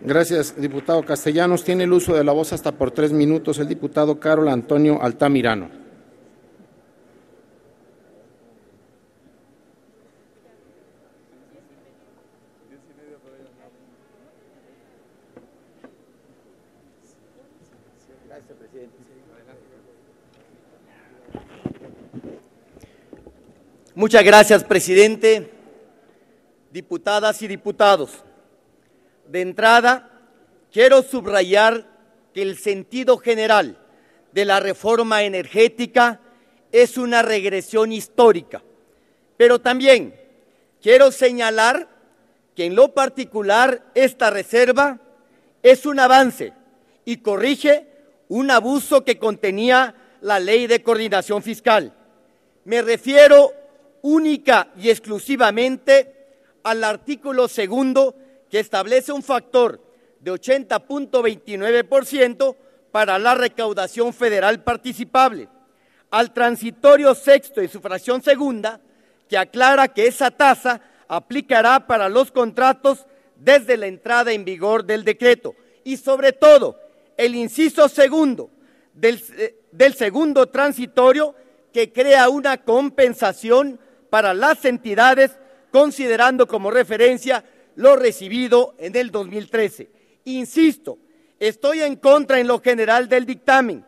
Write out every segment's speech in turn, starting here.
Gracias, diputado Castellanos. Tiene el uso de la voz hasta por 3 minutos el diputado Carol Antonio Altamirano. Gracias, presidente. Muchas gracias, presidente. Diputadas y diputados. De entrada, quiero subrayar que el sentido general de la reforma energética es una regresión histórica, pero también quiero señalar que en lo particular esta reserva es un avance y corrige un abuso que contenía la Ley de Coordinación Fiscal. Me refiero única y exclusivamente al artículo segundo que establece un factor de 80.29% para la recaudación federal participable, al transitorio sexto y su fracción segunda, que aclara que esa tasa aplicará para los contratos desde la entrada en vigor del decreto, y sobre todo el inciso segundo del segundo transitorio, que crea una compensación para las entidades, considerando como referencia lo recibido en el 2013. Insisto, estoy en contra en lo general del dictamen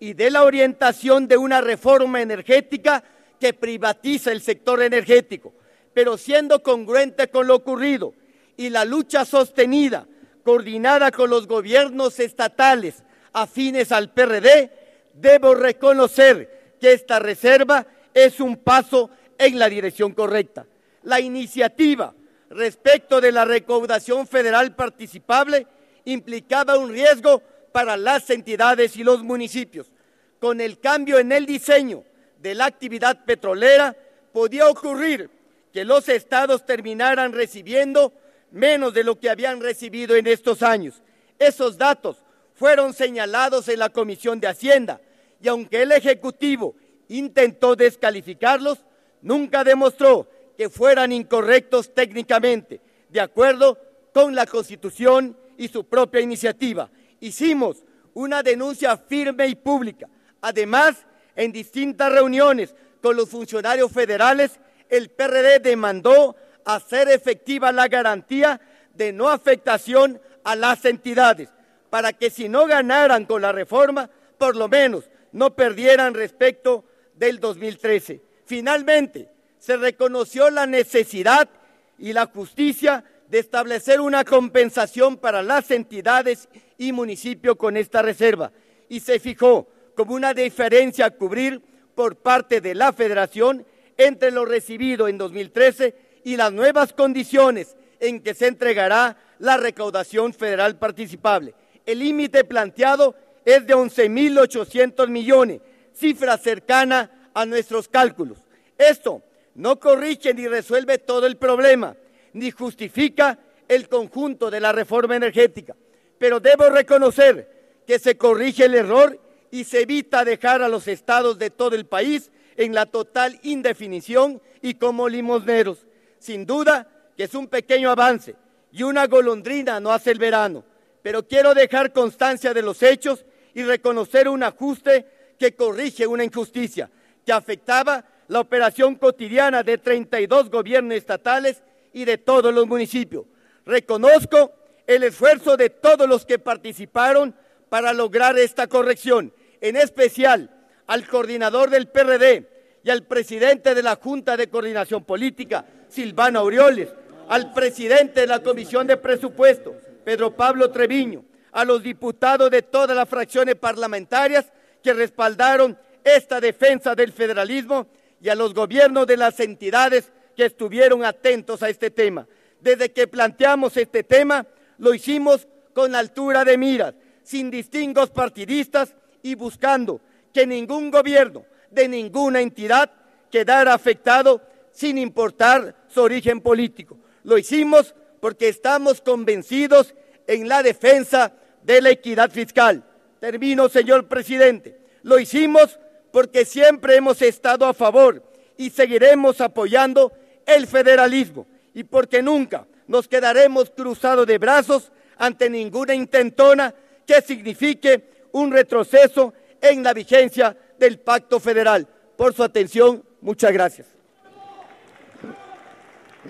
y de la orientación de una reforma energética que privatiza el sector energético, pero siendo congruente con lo ocurrido y la lucha sostenida, coordinada con los gobiernos estatales afines al PRD, debo reconocer que esta reserva es un paso en la dirección correcta. La iniciativa respecto de la recaudación federal participable implicaba un riesgo para las entidades y los municipios. Con el cambio en el diseño de la actividad petrolera, podía ocurrir que los estados terminaran recibiendo menos de lo que habían recibido en estos años. Esos datos fueron señalados en la Comisión de Hacienda y aunque el Ejecutivo intentó descalificarlos, nunca demostró que fueran incorrectos técnicamente, de acuerdo con la Constitución y su propia iniciativa. Hicimos una denuncia firme y pública. Además, en distintas reuniones con los funcionarios federales, el PRD demandó hacer efectiva la garantía de no afectación a las entidades, para que si no ganaran con la reforma, por lo menos no perdieran respecto del 2013. Finalmente, se reconoció la necesidad y la justicia de establecer una compensación para las entidades y municipios con esta reserva y se fijó como una diferencia a cubrir por parte de la Federación entre lo recibido en 2013 y las nuevas condiciones en que se entregará la recaudación federal participable. El límite planteado es de 11.800 millones, cifra cercana a nuestros cálculos. Esto no corrige ni resuelve todo el problema, ni justifica el conjunto de la reforma energética, pero debo reconocer que se corrige el error y se evita dejar a los estados de todo el país en la total indefinición y como limosneros. Sin duda que es un pequeño avance y una golondrina no hace el verano, pero quiero dejar constancia de los hechos y reconocer un ajuste que corrige una injusticia que afectaba la operación cotidiana de 32 gobiernos estatales y de todos los municipios. Reconozco el esfuerzo de todos los que participaron para lograr esta corrección, en especial al coordinador del PRD y al presidente de la Junta de Coordinación Política, Silvano Aureoles, al presidente de la Comisión de Presupuesto, Pedro Pablo Treviño, a los diputados de todas las fracciones parlamentarias que respaldaron esta defensa del federalismo y a los gobiernos de las entidades que estuvieron atentos a este tema. Desde que planteamos este tema, lo hicimos con altura de miras, sin distingos partidistas y buscando que ningún gobierno de ninguna entidad quedara afectado sin importar su origen político. Lo hicimos porque estamos convencidos en la defensa de la equidad fiscal. Termino, señor presidente. Lo hicimos porque siempre hemos estado a favor y seguiremos apoyando el federalismo y porque nunca nos quedaremos cruzados de brazos ante ninguna intentona que signifique un retroceso en la vigencia del Pacto Federal. Por su atención, muchas gracias.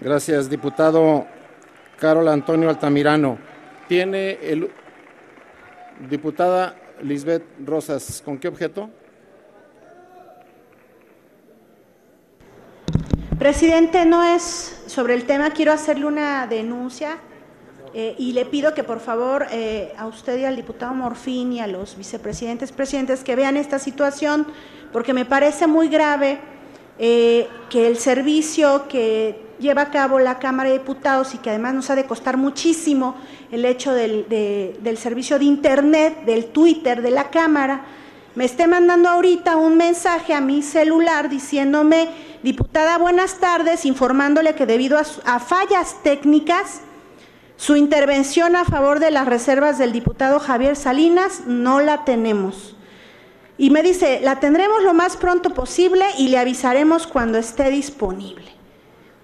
Gracias, diputado Carol Antonio Altamirano. Tiene el diputada Lisbeth Rosas, ¿con qué objeto? Presidente, no es sobre el tema, quiero hacerle una denuncia y le pido que por favor a usted y al diputado Morfín y a los vicepresidentes, presidentes que vean esta situación, porque me parece muy grave que el servicio que lleva a cabo la Cámara de Diputados y que además nos ha de costar muchísimo el hecho del servicio de Internet, del Twitter de la Cámara, me esté mandando ahorita un mensaje a mi celular diciéndome: diputada, buenas tardes, informándole que debido a fallas técnicas, su intervención a favor de las reservas del diputado Javier Salinas no la tenemos. Y me dice: la tendremos lo más pronto posible y le avisaremos cuando esté disponible.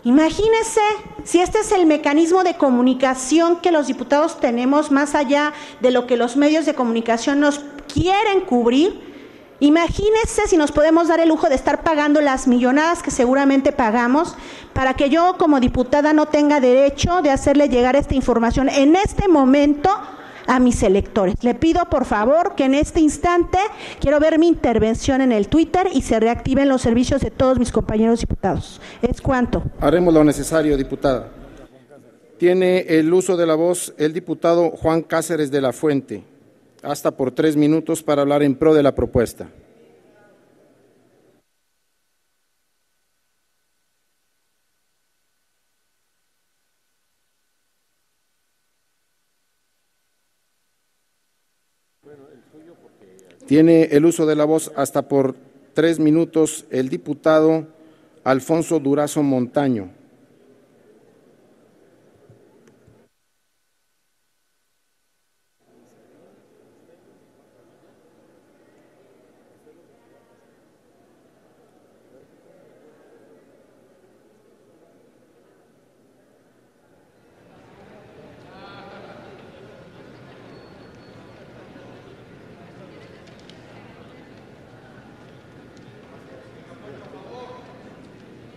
Imagínese si este es el mecanismo de comunicación que los diputados tenemos, más allá de lo que los medios de comunicación nos quieren cubrir. Imagínese si nos podemos dar el lujo de estar pagando las millonadas que seguramente pagamos para que yo como diputada no tenga derecho de hacerle llegar esta información en este momento a mis electores. Le pido por favor que en este instante quiero ver mi intervención en el Twitter y se reactiven los servicios de todos mis compañeros diputados. ¿Es cuánto? Haremos lo necesario, diputada. Tiene el uso de la voz el diputado Juan Cáceres de la Fuente, hasta por 3 minutos para hablar en pro de la propuesta. Tiene el uso de la voz hasta por 3 minutos el diputado Alfonso Durazo Montaño.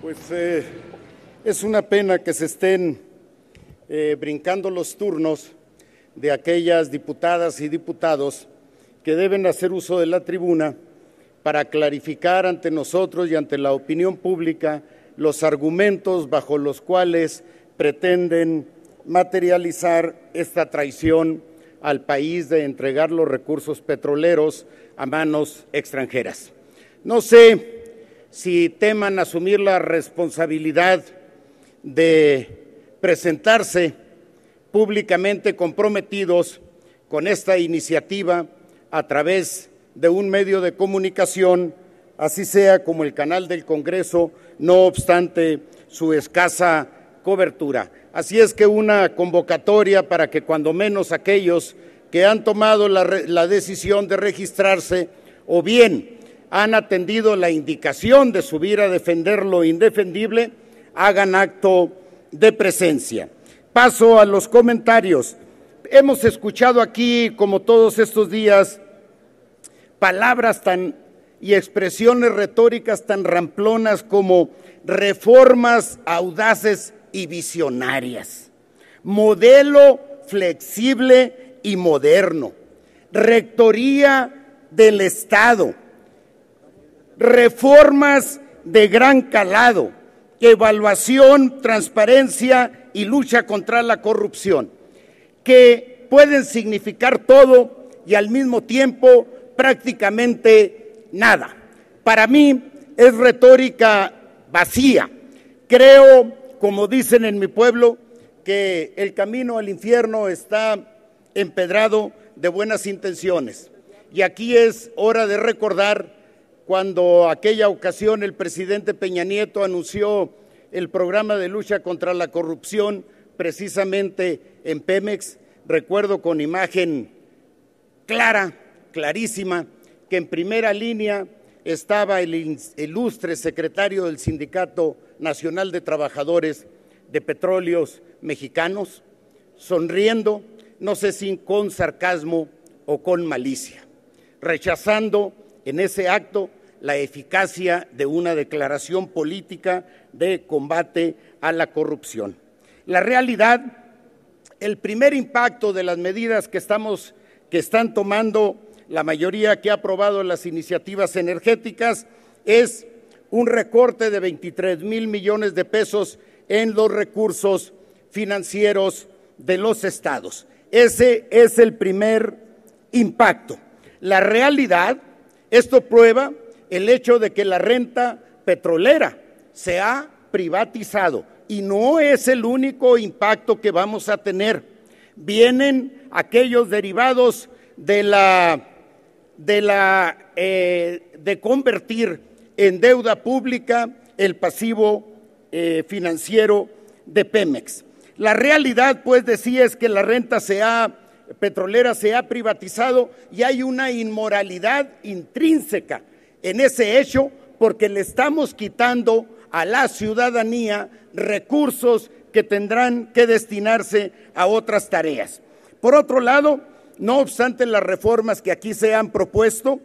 Pues es una pena que se estén brincando los turnos de aquellas diputadas y diputados que deben hacer uso de la tribuna para clarificar ante nosotros y ante la opinión pública los argumentos bajo los cuales pretenden materializar esta traición al país de entregar los recursos petroleros a manos extranjeras. No sé si teman asumir la responsabilidad de presentarse públicamente comprometidos con esta iniciativa a través de un medio de comunicación, así sea como el canal del Congreso, no obstante su escasa cobertura. Así es que una convocatoria para que cuando menos aquellos que han tomado la decisión de registrarse o bien han atendido la indicación de subir a defender lo indefendible, hagan acto de presencia. Paso a los comentarios. Hemos escuchado aquí, como todos estos días, palabras y expresiones retóricas tan ramplonas como reformas audaces y visionarias, modelo flexible y moderno, rectoría del Estado, reformas de gran calado, evaluación, transparencia y lucha contra la corrupción, que pueden significar todo y al mismo tiempo prácticamente nada. Para mí es retórica vacía. Creo, como dicen en mi pueblo, que el camino al infierno está empedrado de buenas intenciones. Y aquí es hora de recordar cuando aquella ocasión el presidente Peña Nieto anunció el programa de lucha contra la corrupción precisamente en Pemex. Recuerdo con imagen clara, clarísima, que en primera línea estaba el ilustre secretario del Sindicato Nacional de Trabajadores de Petróleos Mexicanos, sonriendo, no sé si con sarcasmo o con malicia, rechazando en ese acto la eficacia de una declaración política de combate a la corrupción. La realidad, el primer impacto de las medidas que están tomando la mayoría que ha aprobado las iniciativas energéticas es un recorte de 23,000 millones de pesos en los recursos financieros de los estados. Ese es el primer impacto. La realidad, esto prueba el hecho de que la renta petrolera se ha privatizado y no es el único impacto que vamos a tener. Vienen aquellos derivados de convertir en deuda pública el pasivo financiero de Pemex. La realidad, pues, decía, es que la renta petrolera se ha privatizado y hay una inmoralidad intrínseca en ese hecho porque le estamos quitando a la ciudadanía recursos que tendrán que destinarse a otras tareas. Por otro lado, no obstante las reformas que aquí se han propuesto,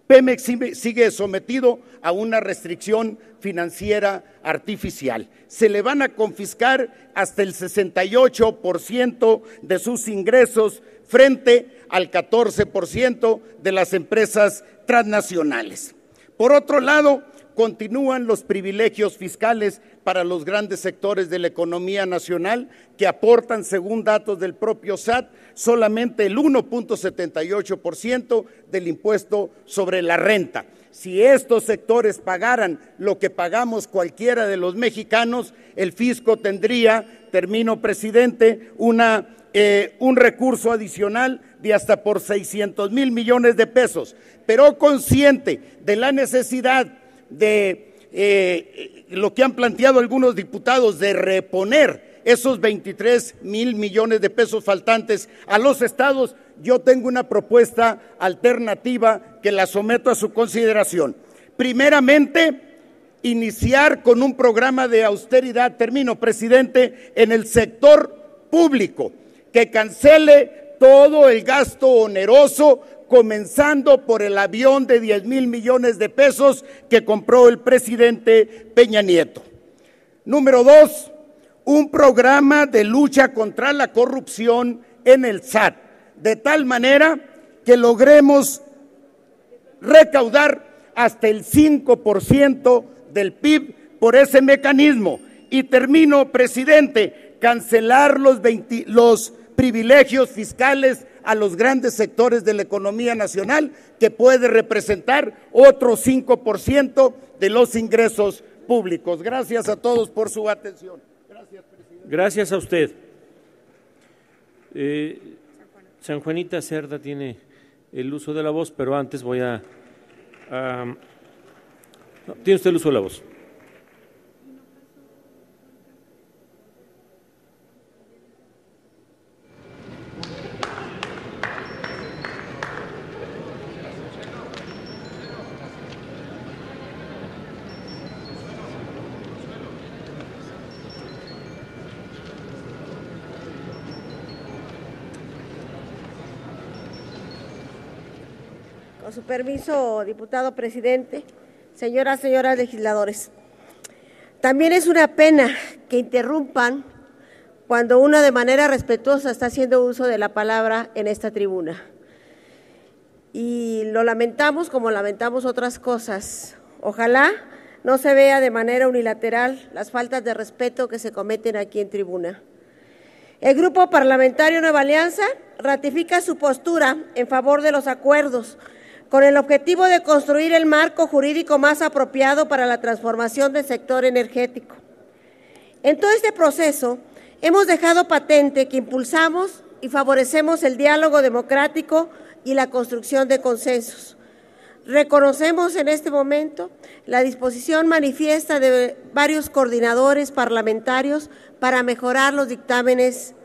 Pemex sigue sometido a una restricción financiera artificial. Se le van a confiscar hasta el 68% de sus ingresos frente al 14% de las empresas transnacionales. Por otro lado, continúan los privilegios fiscales para los grandes sectores de la economía nacional que aportan, según datos del propio SAT, solamente el 1.78% del impuesto sobre la renta. Si estos sectores pagaran lo que pagamos cualquiera de los mexicanos, el fisco tendría, termino, presidente, un recurso adicional de hasta por 600,000 millones de pesos. Pero consciente de la necesidad de lo que han planteado algunos diputados de reponer esos 23,000 millones de pesos faltantes a los estados, yo tengo una propuesta alternativa que la someto a su consideración. Primeramente, iniciar con un programa de austeridad, termino, presidente, en el sector público, que cancele todo el gasto oneroso, comenzando por el avión de 10,000 millones de pesos que compró el presidente Peña Nieto. Número 2, un programa de lucha contra la corrupción en el SAT, de tal manera que logremos recaudar hasta el 5% del PIB por ese mecanismo. Y termino, presidente, cancelar los privilegios fiscales a los grandes sectores de la economía nacional, que puede representar otro 5% de los ingresos públicos. Gracias a todos por su atención. Gracias, presidente. Gracias a usted. San Juanita Cerda tiene el uso de la voz, pero antes voy a… no, tiene usted el uso de la voz. Con su permiso, diputado presidente, señoras legisladores. También es una pena que interrumpan cuando uno de manera respetuosa está haciendo uso de la palabra en esta tribuna. Y lo lamentamos como lamentamos otras cosas. Ojalá no se vea de manera unilateral las faltas de respeto que se cometen aquí en tribuna. El Grupo Parlamentario Nueva Alianza ratifica su postura en favor de los acuerdos con el objetivo de construir el marco jurídico más apropiado para la transformación del sector energético. En todo este proceso, hemos dejado patente que impulsamos y favorecemos el diálogo democrático y la construcción de consensos. Reconocemos en este momento la disposición manifiesta de varios coordinadores parlamentarios para mejorar los dictámenes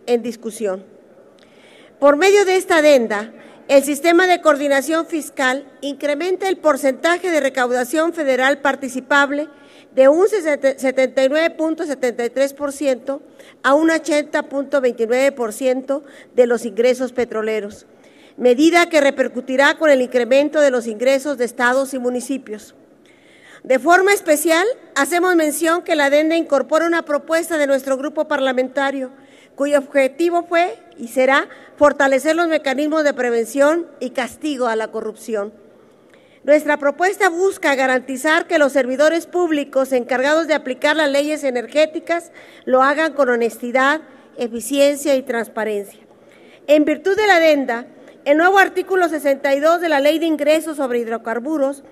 en discusión. Por medio de esta adenda, el sistema de coordinación fiscal incrementa el porcentaje de recaudación federal participable de un 79.73% a un 80.29% de los ingresos petroleros, medida que repercutirá con el incremento de los ingresos de estados y municipios. De forma especial, hacemos mención que la adenda incorpora una propuesta de nuestro grupo parlamentario, cuyo objetivo fue y será fortalecer los mecanismos de prevención y castigo a la corrupción. Nuestra propuesta busca garantizar que los servidores públicos encargados de aplicar las leyes energéticas lo hagan con honestidad, eficiencia y transparencia. En virtud de la adenda, el nuevo artículo 62 de la Ley de Ingresos sobre Hidrocarburos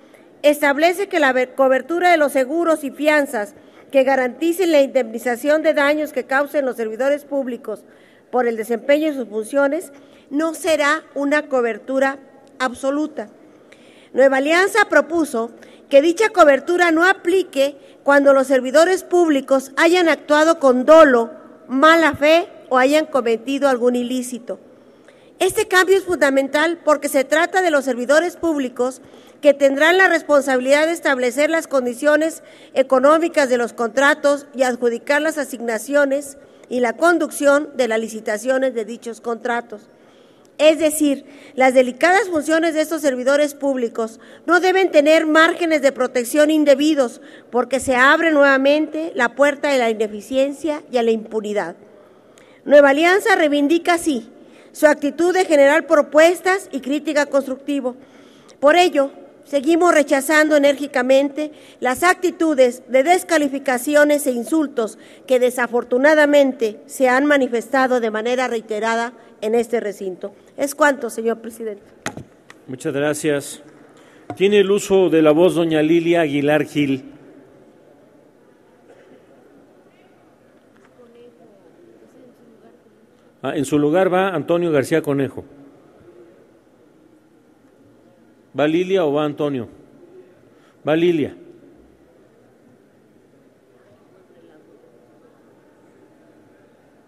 establece que la cobertura de los seguros y fianzas que garanticen la indemnización de daños que causen los servidores públicos por el desempeño de sus funciones no será una cobertura absoluta. Nueva Alianza propuso que dicha cobertura no aplique cuando los servidores públicos hayan actuado con dolo, mala fe o hayan cometido algún ilícito. Este cambio es fundamental porque se trata de los servidores públicos que tendrán la responsabilidad de establecer las condiciones económicas de los contratos y adjudicar las asignaciones y la conducción de las licitaciones de dichos contratos. Es decir, las delicadas funciones de estos servidores públicos no deben tener márgenes de protección indebidos porque se abre nuevamente la puerta de la ineficiencia y a la impunidad. Nueva Alianza reivindica así su actitud de generar propuestas y crítica constructiva. Por ello, seguimos rechazando enérgicamente las actitudes de descalificaciones e insultos que desafortunadamente se han manifestado de manera reiterada en este recinto. Es cuanto, señor presidente. Muchas gracias. Tiene el uso de la voz doña Lilia Aguilar Gil. En su lugar va Antonio García Conejo. ¿Va Lilia o va Antonio? Va Lilia.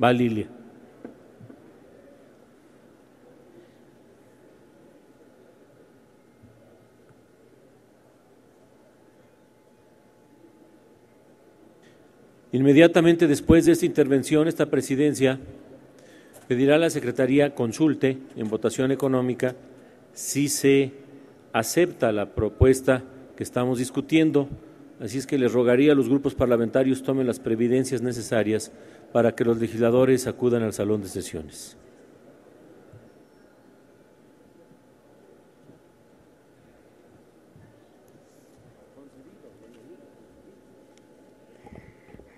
Va Lilia. Inmediatamente después de esta intervención, esta presidencia pedirá a la Secretaría consulte en votación económica si se acepta la propuesta que estamos discutiendo, así es que les rogaría a los grupos parlamentarios tomen las previdencias necesarias para que los legisladores acudan al salón de sesiones.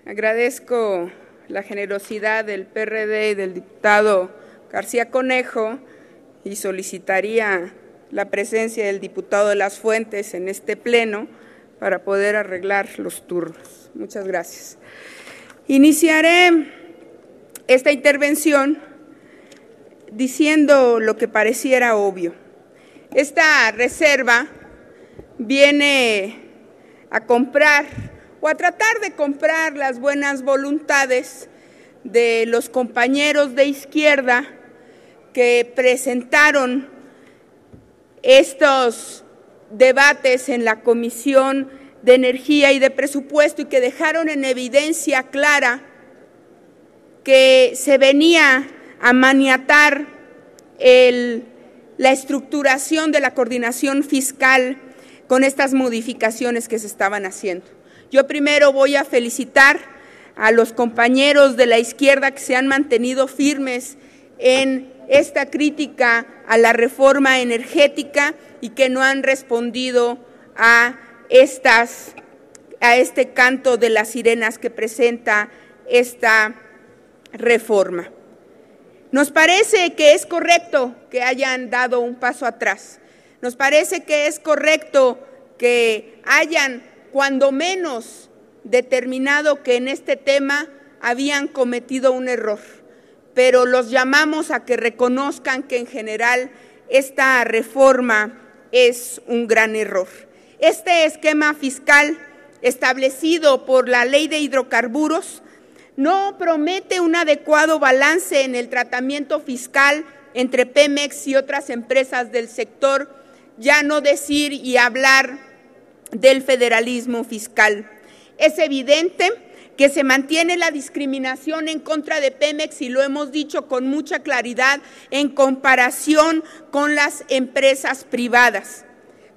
Agradezco la generosidad del PRD y del diputado García Conejo y solicitaría la presencia del diputado de Las Fuentes en este pleno para poder arreglar los turnos. Muchas gracias. Iniciaré esta intervención diciendo lo que pareciera obvio. Esta reserva viene a comprar o a tratar de comprar las buenas voluntades de los compañeros de izquierda que presentaron estos debates en la Comisión de Energía y de Presupuesto y que dejaron en evidencia clara que se venía a maniatar la estructuración de la coordinación fiscal con estas modificaciones que se estaban haciendo. Yo primero voy a felicitar a los compañeros de la izquierda que se han mantenido firmes en esta crítica a la reforma energética y que no han respondido a este canto de las sirenas que presenta esta reforma. Nos parece que es correcto que hayan dado un paso atrás. Nos parece que es correcto que hayan, cuando menos, determinado que en este tema habían cometido un error, pero los llamamos a que reconozcan que en general esta reforma es un gran error. Este esquema fiscal establecido por la Ley de Hidrocarburos no promete un adecuado balance en el tratamiento fiscal entre Pemex y otras empresas del sector, ya no decir y hablar del federalismo fiscal. Es evidente que se mantiene la discriminación en contra de Pemex, y lo hemos dicho con mucha claridad, en comparación con las empresas privadas.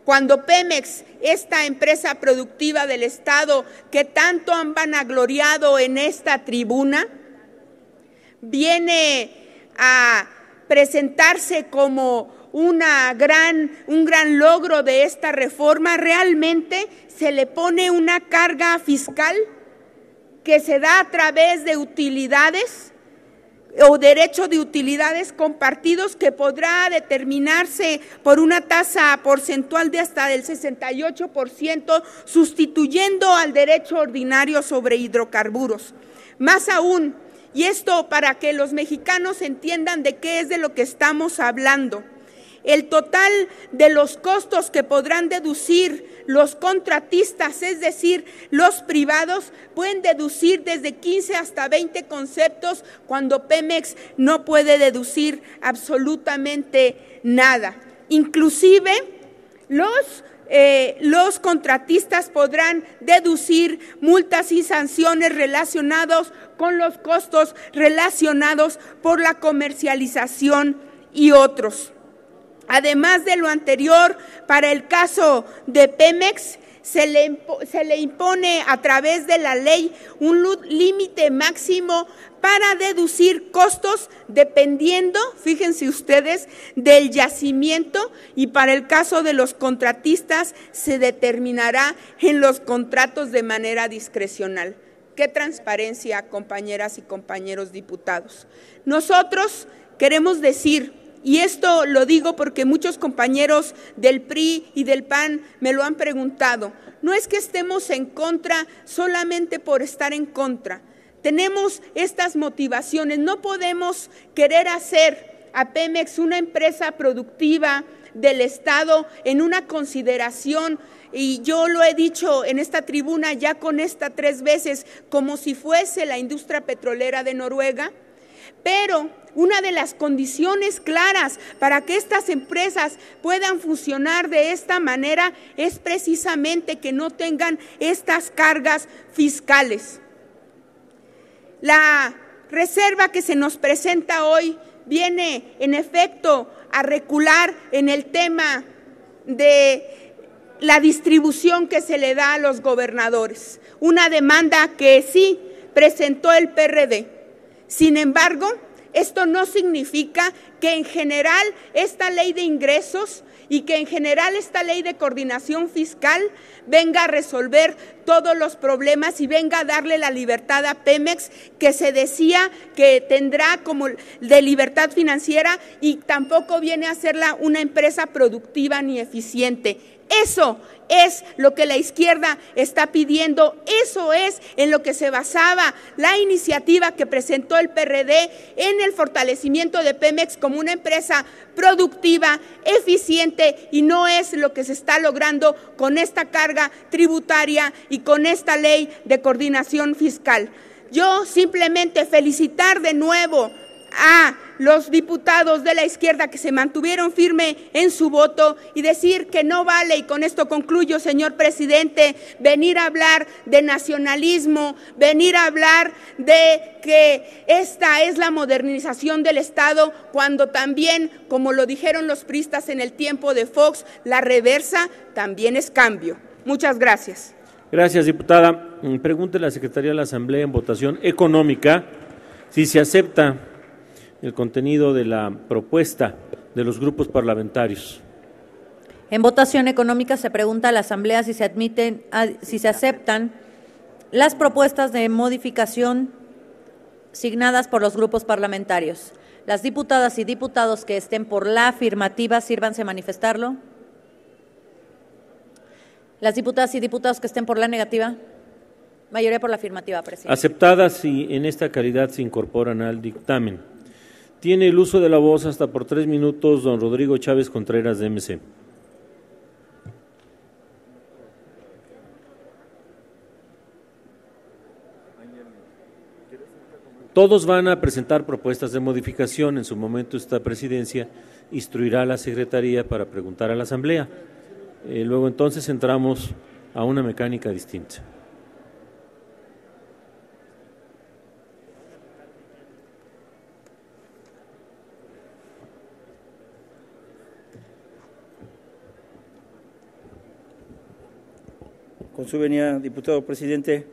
Cuando Pemex, esta empresa productiva del Estado que tanto han vanagloriado en esta tribuna, viene a presentarse como un gran logro de esta reforma, realmente se le pone una carga fiscal que se da a través de utilidades o derecho de utilidades compartidos, que podrá determinarse por una tasa porcentual de hasta del 68%, sustituyendo al derecho ordinario sobre hidrocarburos. Más aún, y esto para que los mexicanos entiendan de qué es de lo que estamos hablando, el total de los costos que podrán deducir los contratistas, es decir, los privados, pueden deducir desde 15 hasta 20 conceptos, cuando Pemex no puede deducir absolutamente nada. Inclusive los contratistas podrán deducir multas y sanciones relacionados con los costos relacionados por la comercialización y otros. Además de lo anterior, para el caso de Pemex, se le impone a través de la ley un límite máximo para deducir costos dependiendo, fíjense ustedes, del yacimiento, y para el caso de los contratistas se determinará en los contratos de manera discrecional. ¡Qué transparencia, compañeras y compañeros diputados! Nosotros queremos decir, y esto lo digo porque muchos compañeros del PRI y del PAN me lo han preguntado, no es que estemos en contra solamente por estar en contra. Tenemos estas motivaciones, no podemos querer hacer a Pemex una empresa productiva del Estado en una consideración, y yo lo he dicho en esta tribuna ya con esta 3 veces, como si fuese la industria petrolera de Noruega. Pero una de las condiciones claras para que estas empresas puedan funcionar de esta manera es precisamente que no tengan estas cargas fiscales. La reserva que se nos presenta hoy viene, en efecto, a recular en el tema de la distribución que se le da a los gobernadores, una demanda que sí presentó el PRD. Sin embargo, esto no significa que en general esta ley de ingresos y que en general esta ley de coordinación fiscal venga a resolver todos los problemas y venga a darle la libertad a Pemex, que se decía que tendrá como de libertad financiera, y tampoco viene a serla una empresa productiva ni eficiente. Eso es lo que la izquierda está pidiendo, eso es en lo que se basaba la iniciativa que presentó el PRD en el fortalecimiento de Pemex como una empresa productiva, eficiente, y no es lo que se está logrando con esta carga tributaria y con esta ley de coordinación fiscal. Yo simplemente felicitar de nuevo a los diputados de la izquierda que se mantuvieron firme en su voto y decir que no vale, y con esto concluyo, señor presidente, venir a hablar de nacionalismo, venir a hablar de que esta es la modernización del Estado, cuando también, como lo dijeron los priistas en el tiempo de Fox, la reversa también es cambio. Muchas gracias. Gracias, diputada. Pregunte la Secretaría de la Asamblea en votación económica si se acepta el contenido de la propuesta de los grupos parlamentarios. En votación económica se pregunta a la Asamblea si se aceptan las propuestas de modificación signadas por los grupos parlamentarios. Las diputadas y diputados que estén por la afirmativa, sírvanse a manifestarlo. Las diputadas y diputados que estén por la negativa, mayoría por la afirmativa, presidente. Aceptadas y en esta calidad se incorporan al dictamen. Tiene el uso de la voz hasta por 3 minutos don Rodrigo Chávez Contreras, de MC. Todos van a presentar propuestas de modificación. En su momento esta presidencia instruirá a la Secretaría para preguntar a la Asamblea. Luego entonces entramos a una mecánica distinta. Con su venia, diputado presidente,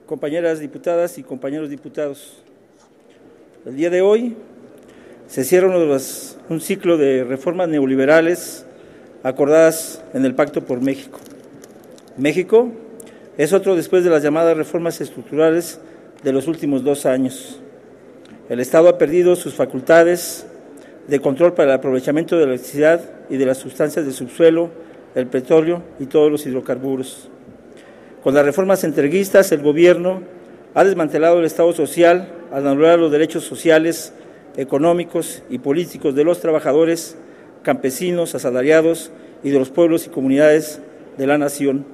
compañeras diputadas y compañeros diputados. El día de hoy se cierra un ciclo de reformas neoliberales acordadas en el Pacto por México. México es otro después de las llamadas reformas estructurales de los últimos 2 años. El Estado ha perdido sus facultades de control para el aprovechamiento de la electricidad y de las sustancias del subsuelo, el petróleo y todos los hidrocarburos. Con las reformas entreguistas, el gobierno ha desmantelado el Estado social al anular los derechos sociales, económicos y políticos de los trabajadores, campesinos, asalariados y de los pueblos y comunidades de la nación.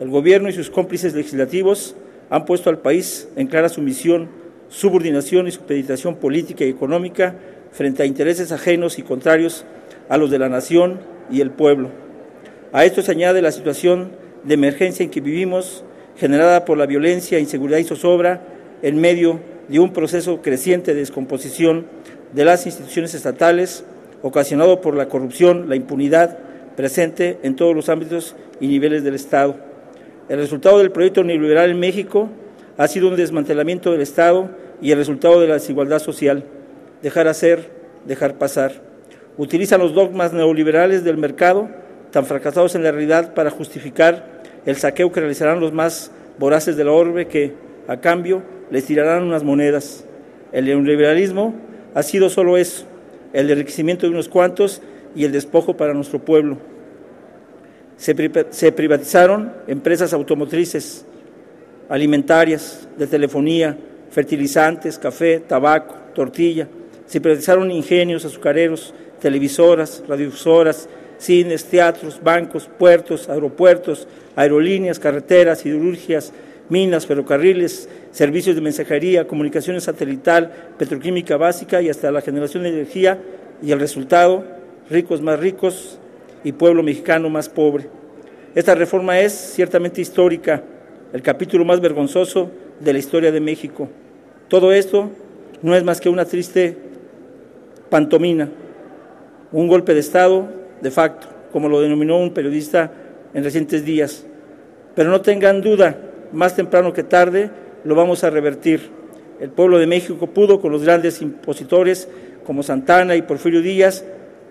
El gobierno y sus cómplices legislativos han puesto al país en clara sumisión, subordinación y supeditación política y económica frente a intereses ajenos y contrarios a los de la nación y el pueblo. A esto se añade la situación de emergencia en que vivimos, generada por la violencia, inseguridad y zozobra, en medio de un proceso creciente de descomposición de las instituciones estatales, ocasionado por la corrupción, la impunidad presente en todos los ámbitos y niveles del Estado. El resultado del proyecto neoliberal en México ha sido un desmantelamiento del Estado y el resultado de la desigualdad social. Dejar hacer, dejar pasar. Utilizan los dogmas neoliberales del mercado, tan fracasados en la realidad, para justificar el saqueo que realizarán los más voraces de la orbe que, a cambio, les tirarán unas monedas. El neoliberalismo ha sido solo eso, el enriquecimiento de unos cuantos y el despojo para nuestro pueblo. Se privatizaron empresas automotrices, alimentarias, de telefonía, fertilizantes, café, tabaco, tortilla. Se privatizaron ingenios azucareros, televisoras, radiodifusoras, cines, teatros, bancos, puertos, aeropuertos, aerolíneas, carreteras, hidrológicas, minas, ferrocarriles, servicios de mensajería, comunicaciones satelital, petroquímica básica y hasta la generación de energía, y el resultado, ricos más ricos y pueblo mexicano más pobre. Esta reforma es ciertamente histórica, el capítulo más vergonzoso de la historia de México. Todo esto no es más que una triste pantomima, un golpe de Estado de facto, como lo denominó un periodista en recientes días. Pero no tengan duda, más temprano que tarde lo vamos a revertir. El pueblo de México pudo con los grandes impositores como Santana y Porfirio Díaz,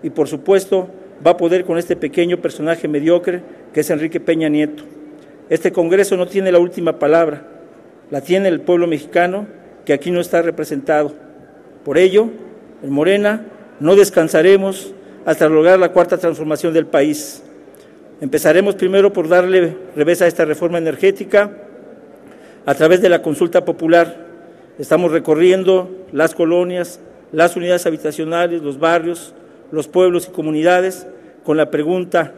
y por supuesto va a poder con este pequeño personaje mediocre que es Enrique Peña Nieto. Este Congreso no tiene la última palabra, la tiene el pueblo mexicano, que aquí no está representado. Por ello, en Morena no descansaremos hasta lograr la cuarta transformación del país. Empezaremos primero por darle revés a esta reforma energética a través de la consulta popular. Estamos recorriendo las colonias, las unidades habitacionales, los barrios, los pueblos y comunidades con la pregunta: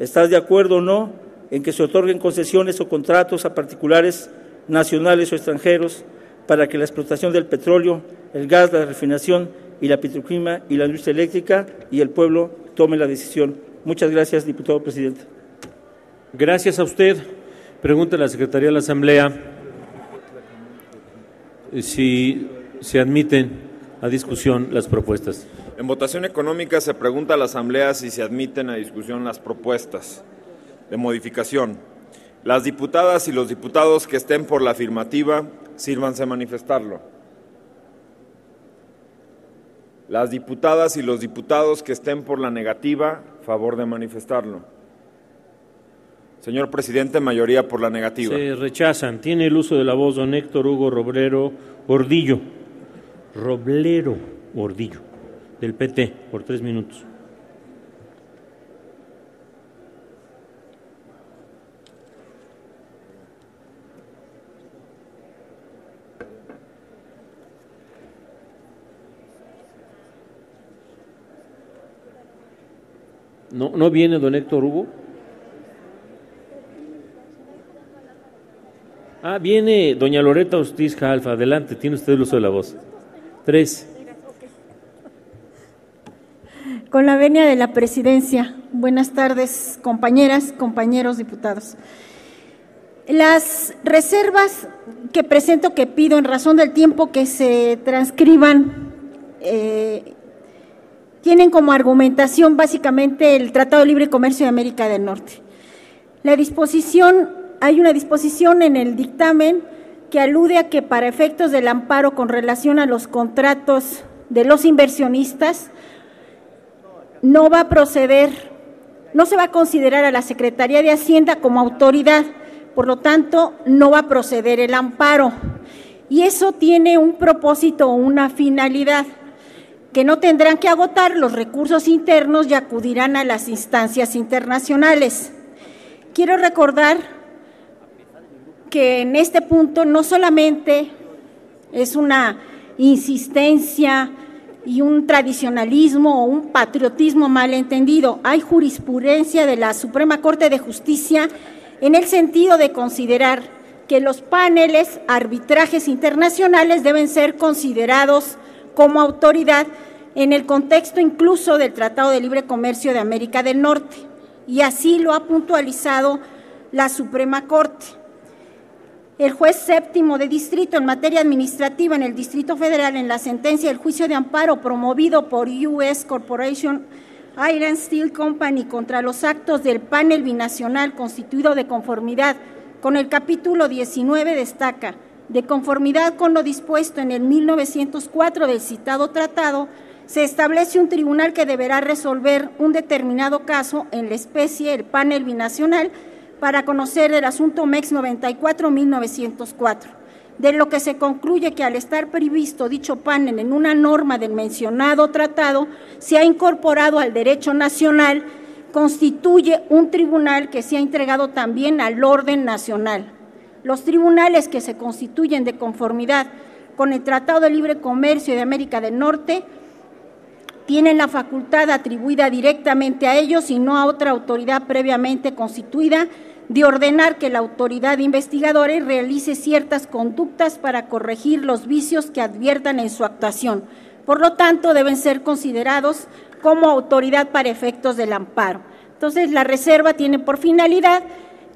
¿estás de acuerdo o no en que se otorguen concesiones o contratos a particulares nacionales o extranjeros para que la explotación del petróleo, el gas, la refinación y la petroquímica y la industria eléctrica y el pueblo tomen la decisión? Muchas gracias, diputado presidente. Gracias a usted. Pregunta a la Secretaría de la Asamblea si se admiten a discusión las propuestas. En votación económica se pregunta a la Asamblea si se admiten a discusión las propuestas de modificación. Las diputadas y los diputados que estén por la afirmativa, sírvanse a manifestarlo. Las diputadas y los diputados que estén por la negativa, favor de manifestarlo. Señor presidente, mayoría por la negativa. Se rechazan. Tiene el uso de la voz don Héctor Hugo Roblero Gordillo, del PT, por 3 minutos. ¿No viene don Héctor Hugo? Viene doña Loreta Ortiz Jalfa. Adelante, tiene usted el uso de la voz. 3. Con la venia de la presidencia, buenas tardes, compañeras, compañeros diputados. Las reservas que presento, que pido en razón del tiempo que se transcriban, tienen como argumentación básicamente el Tratado de Libre Comercio de América del Norte. Hay una disposición en el dictamen que alude a que para efectos del amparo con relación a los contratos de los inversionistas no se va a considerar a la Secretaría de Hacienda como autoridad, por lo tanto, no va a proceder el amparo. Y eso tiene un propósito o una finalidad, que no tendrán que agotar los recursos internos y acudirán a las instancias internacionales. Quiero recordar que en este punto no solamente es una insistencia y un tradicionalismo o un patriotismo malentendido, hay jurisprudencia de la Suprema Corte de Justicia en el sentido de considerar que los paneles arbitrajes internacionales deben ser considerados como autoridad en el contexto incluso del Tratado de Libre Comercio de América del Norte, y así lo ha puntualizado la Suprema Corte. El juez séptimo de distrito en materia administrativa en el Distrito Federal, en la sentencia del juicio de amparo promovido por U.S. Corporation Iron Steel Company contra los actos del panel binacional constituido de conformidad con el capítulo 19, destaca: de conformidad con lo dispuesto en el 1904 del citado tratado, se establece un tribunal que deberá resolver un determinado caso en la especie, el panel binacional, para conocer del asunto MEX 94-1904, de lo que se concluye que al estar previsto dicho panel en una norma del mencionado tratado, se ha incorporado al derecho nacional, constituye un tribunal que se ha entregado también al orden nacional. Los tribunales que se constituyen de conformidad con el Tratado de Libre Comercio de América del Norte tienen la facultad atribuida directamente a ellos y no a otra autoridad previamente constituida de ordenar que la autoridad investigadora realice ciertas conductas para corregir los vicios que adviertan en su actuación. Por lo tanto, deben ser considerados como autoridad para efectos del amparo. Entonces, la reserva tiene por finalidad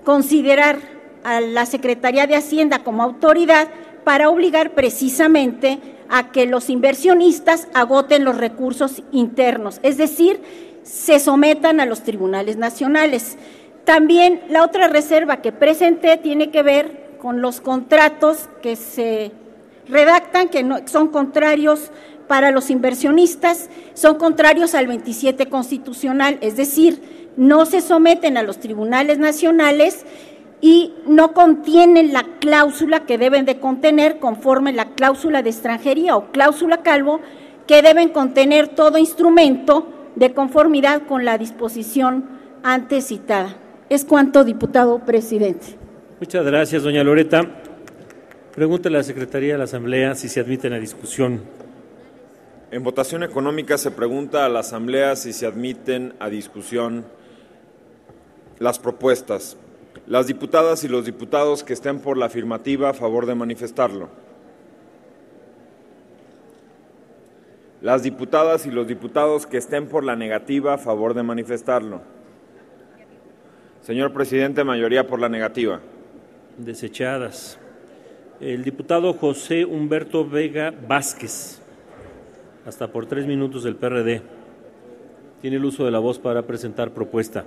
considerar a la Secretaría de Hacienda como autoridad para obligar precisamente a que los inversionistas agoten los recursos internos, es decir, se sometan a los tribunales nacionales. También la otra reserva que presenté tiene que ver con los contratos que se redactan, que no, son contrarios para los inversionistas, son contrarios al 27 constitucional, es decir, no se someten a los tribunales nacionales y no contienen la cláusula que deben de contener conforme la cláusula de extranjería o cláusula Calvo, que deben contener todo instrumento de conformidad con la disposición antes citada. Es cuanto, diputado presidente. Muchas gracias, doña Loreta. Pregunta a la Secretaría de la Asamblea si se admite en la discusión. En votación económica se pregunta a la Asamblea si se admiten a discusión las propuestas. Las diputadas y los diputados que estén por la afirmativa, a favor de manifestarlo. Las diputadas y los diputados que estén por la negativa, a favor de manifestarlo. Señor presidente, mayoría por la negativa. Desechadas. El diputado José Humberto Vega Vázquez, hasta por 3 minutos del PRD. Tiene el uso de la voz para presentar propuesta.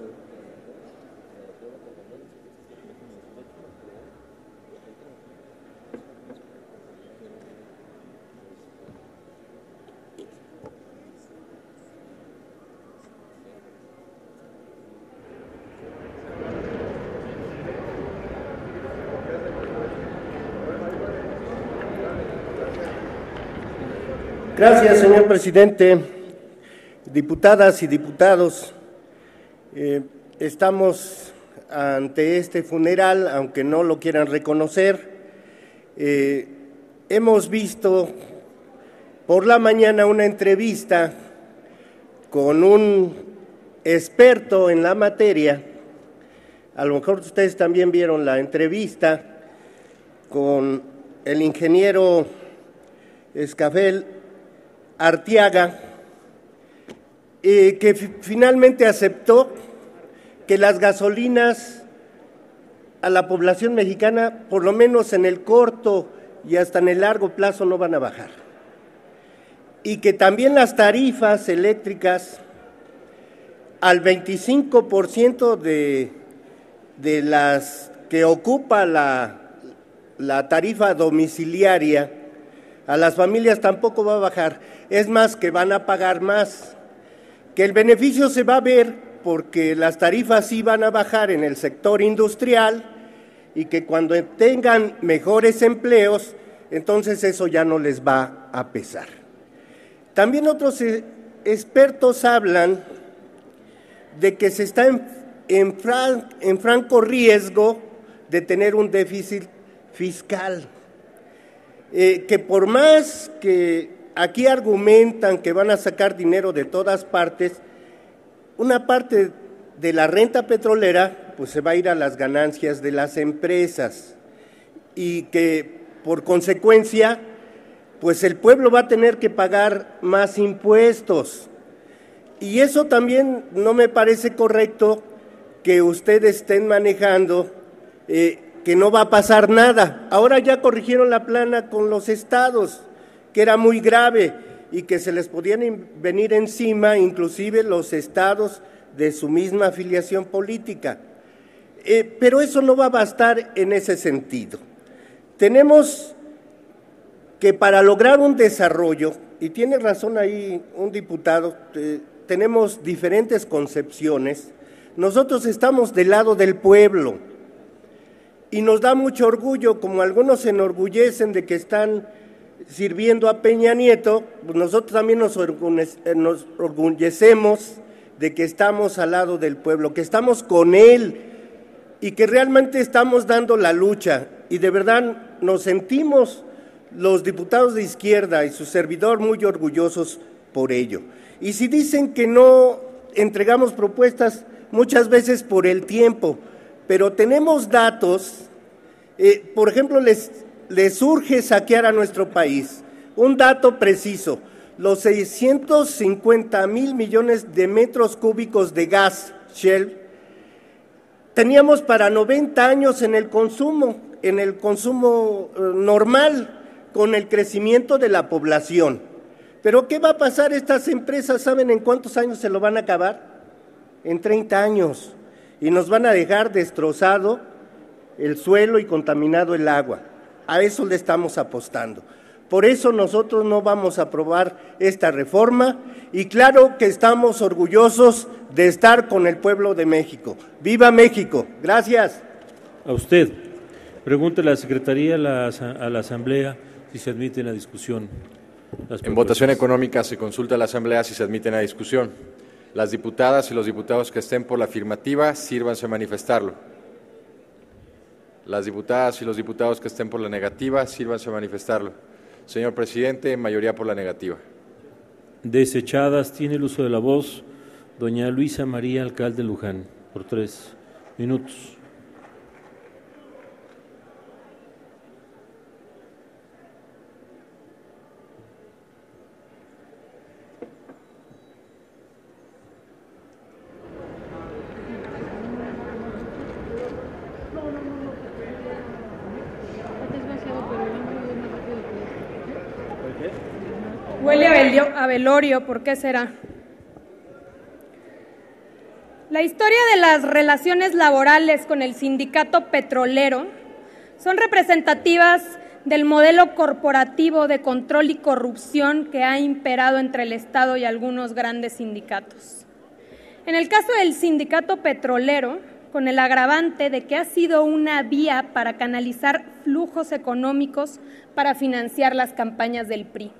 Gracias, señor presidente. Diputadas y diputados, estamos ante este funeral, aunque no lo quieran reconocer. Hemos visto por la mañana una entrevista con un experto en la materia. A lo mejor ustedes también vieron la entrevista con el ingeniero Escafel Arteaga, que finalmente aceptó que las gasolinas a la población mexicana, por lo menos en el corto y hasta en el largo plazo, no van a bajar. Y que también las tarifas eléctricas al 25% de de las que ocupa la tarifa domiciliaria, a las familias tampoco va a bajar, es más que van a pagar más, que el beneficio se va a ver porque las tarifas sí van a bajar en el sector industrial y que cuando tengan mejores empleos, entonces eso ya no les va a pesar. También otros expertos hablan de que se está en franco riesgo de tener un déficit fiscal, que por más que aquí argumentan que van a sacar dinero de todas partes, una parte de la renta petrolera pues se va a ir a las ganancias de las empresas y que por consecuencia pues el pueblo va a tener que pagar más impuestos. Y eso también no me parece correcto que ustedes estén manejando, que no va a pasar nada. Ahora ya corrigieron la plana con los estados, que era muy grave y que se les podían venir encima, inclusive los estados de su misma afiliación política. Pero eso no va a bastar en ese sentido. Tenemos que para lograr un desarrollo, y tiene razón ahí un diputado, tenemos diferentes concepciones. Nosotros estamos del lado del pueblo y nos da mucho orgullo, como algunos se enorgullecen de que están sirviendo a Peña Nieto, pues nosotros también nos orgullecemos de que estamos al lado del pueblo, que estamos con él y que realmente estamos dando la lucha y de verdad nos sentimos los diputados de izquierda y su servidor muy orgullosos por ello. Y si dicen que no entregamos propuestas, muchas veces por el tiempo, pero tenemos datos, por ejemplo, les urge saquear a nuestro país. Un dato preciso, los 650,000 millones de metros cúbicos de gas Shell, teníamos para 90 años en el consumo normal, con el crecimiento de la población. Pero ¿qué va a pasar? Estas empresas, ¿saben en cuántos años se lo van a acabar? En 30 años. Y nos van a dejar destrozado el suelo y contaminado el agua. A eso le estamos apostando. Por eso nosotros no vamos a aprobar esta reforma y claro que estamos orgullosos de estar con el pueblo de México. ¡Viva México! Gracias. A usted. Pregunte la Secretaría a la Asamblea si se admite en la discusión. En votación económica se consulta a la Asamblea si se admite en la discusión. Las diputadas y los diputados que estén por la afirmativa, sírvanse a manifestarlo. Las diputadas y los diputados que estén por la negativa, sírvanse a manifestarlo. Señor presidente, mayoría por la negativa. Desechadas. Tiene el uso de la voz doña Luisa María Alcalde Luján, por 3 minutos. Huele a velorio, ¿por qué será? La historia de las relaciones laborales con el sindicato petrolero son representativas del modelo corporativo de control y corrupción que ha imperado entre el Estado y algunos grandes sindicatos. En el caso del sindicato petrolero, con el agravante de que ha sido una vía para canalizar flujos económicos para financiar las campañas del PRI.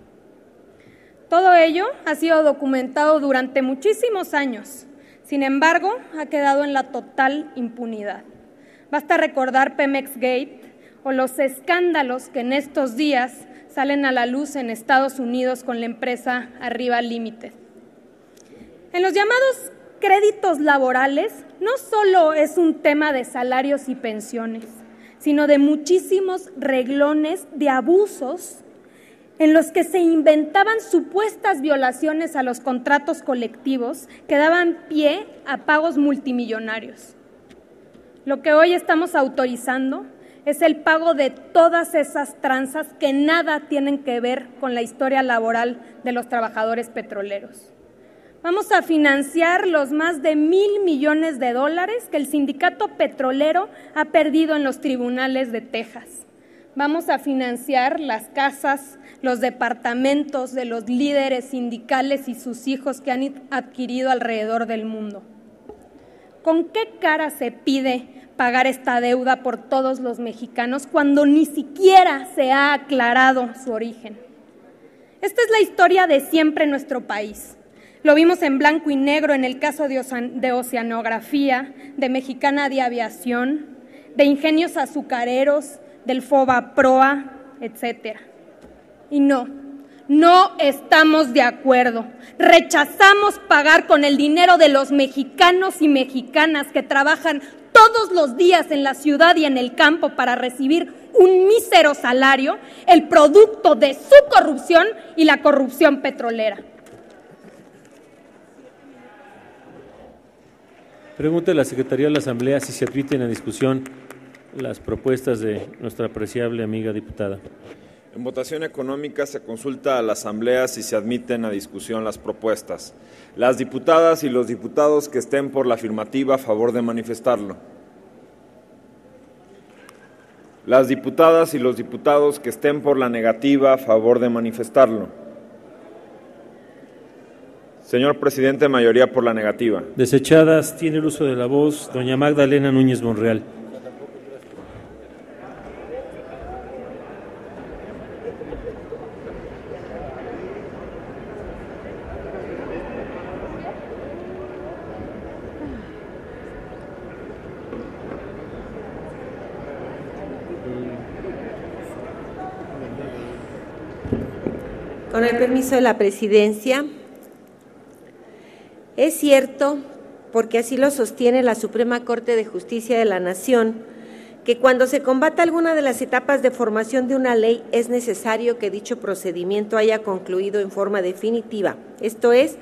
Todo ello ha sido documentado durante muchísimos años, sin embargo, ha quedado en la total impunidad. Basta recordar Pemex Gate o los escándalos que en estos días salen a la luz en Estados Unidos con la empresa Arriba Limited. En los llamados créditos laborales, no solo es un tema de salarios y pensiones, sino de muchísimos reglones de abusos en los que se inventaban supuestas violaciones a los contratos colectivos que daban pie a pagos multimillonarios. Lo que hoy estamos autorizando es el pago de todas esas tranzas que nada tienen que ver con la historia laboral de los trabajadores petroleros. Vamos a financiar los más de $1,000 millones que el sindicato petrolero ha perdido en los tribunales de Texas. Vamos a financiar las casas, los departamentos de los líderes sindicales y sus hijos que han adquirido alrededor del mundo. ¿Con qué cara se pide pagar esta deuda por todos los mexicanos cuando ni siquiera se ha aclarado su origen? Esta es la historia de siempre en nuestro país. Lo vimos en blanco y negro en el caso de Oceanografía, de Mexicana de Aviación, de Ingenios Azucareros, del Fobaproa, etcétera. Y no estamos de acuerdo. Rechazamos pagar con el dinero de los mexicanos y mexicanas que trabajan todos los días en la ciudad y en el campo para recibir un mísero salario, el producto de su corrupción y la corrupción petrolera. Pregunta a la Secretaría de la Asamblea si se admiten a discusión las propuestas de nuestra apreciable amiga diputada. En votación económica se consulta a la Asamblea si se admiten a discusión las propuestas. Las diputadas y los diputados que estén por la afirmativa, a favor de manifestarlo. Las diputadas y los diputados que estén por la negativa, a favor de manifestarlo. Señor presidente, mayoría por la negativa. Desechadas. Tiene el uso de la voz doña Magdalena Núñez Monreal. Con el permiso de la presidencia, es cierto, porque así lo sostiene la Suprema Corte de Justicia de la Nación, que cuando se combata alguna de las etapas de formación de una ley es necesario que dicho procedimiento haya concluido en forma definitiva, esto es,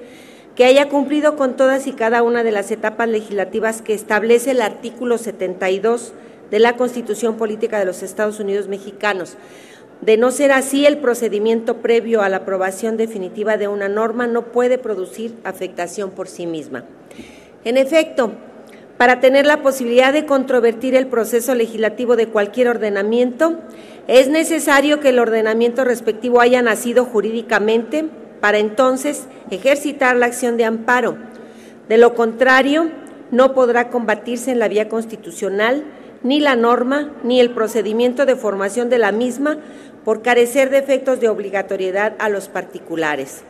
que haya cumplido con todas y cada una de las etapas legislativas que establece el artículo 72 de la Constitución Política de los Estados Unidos Mexicanos. De no ser así, el procedimiento previo a la aprobación definitiva de una norma no puede producir afectación por sí misma. En efecto, para tener la posibilidad de controvertir el proceso legislativo de cualquier ordenamiento, es necesario que el ordenamiento respectivo haya nacido jurídicamente para entonces ejercitar la acción de amparo. De lo contrario, no podrá combatirse en la vía constitucional ni la norma ni el procedimiento de formación de la misma por carecer de efectos de obligatoriedad a los particulares.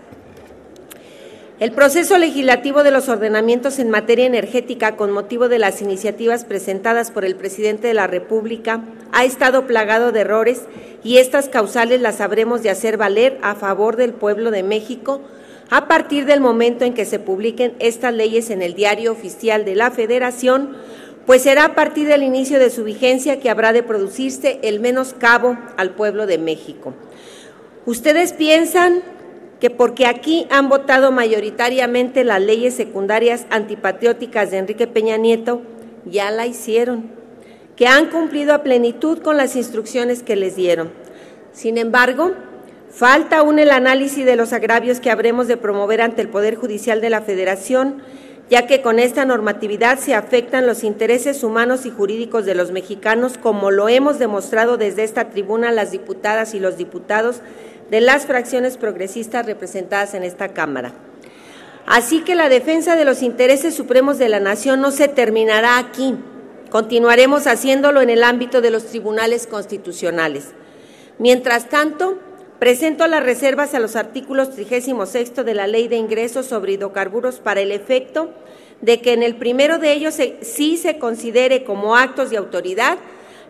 El proceso legislativo de los ordenamientos en materia energética con motivo de las iniciativas presentadas por el presidente de la República ha estado plagado de errores y estas causales las habremos de hacer valer a favor del pueblo de México a partir del momento en que se publiquen estas leyes en el Diario Oficial de la Federación, pues será a partir del inicio de su vigencia que habrá de producirse el menoscabo al pueblo de México. ¿Ustedes piensan que porque aquí han votado mayoritariamente las leyes secundarias antipatrióticas de Enrique Peña Nieto, ya la hicieron, que han cumplido a plenitud con las instrucciones que les dieron? Sin embargo, falta aún el análisis de los agravios que habremos de promover ante el Poder Judicial de la Federación, ya que con esta normatividad se afectan los intereses humanos y jurídicos de los mexicanos, como lo hemos demostrado desde esta tribuna las diputadas y los diputados de las fracciones progresistas representadas en esta Cámara. Así que la defensa de los intereses supremos de la nación no se terminará aquí, continuaremos haciéndolo en el ámbito de los tribunales constitucionales. Mientras tanto, presento las reservas a los artículos 36 de la Ley de Ingresos sobre Hidrocarburos para el efecto de que en el primero de ellos sí se considere como actos de autoridad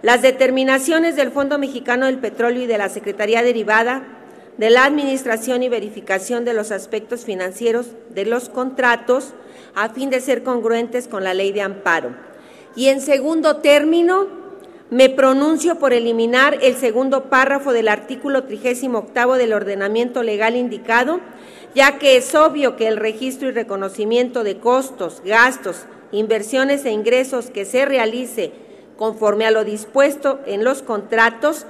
las determinaciones del Fondo Mexicano del Petróleo y de la Secretaría derivada de la administración y verificación de los aspectos financieros de los contratos a fin de ser congruentes con la Ley de Amparo. Y en segundo término, me pronuncio por eliminar el segundo párrafo del artículo 38 del ordenamiento legal indicado, ya que es obvio que el registro y reconocimiento de costos, gastos, inversiones e ingresos que se realice conforme a lo dispuesto en los contratos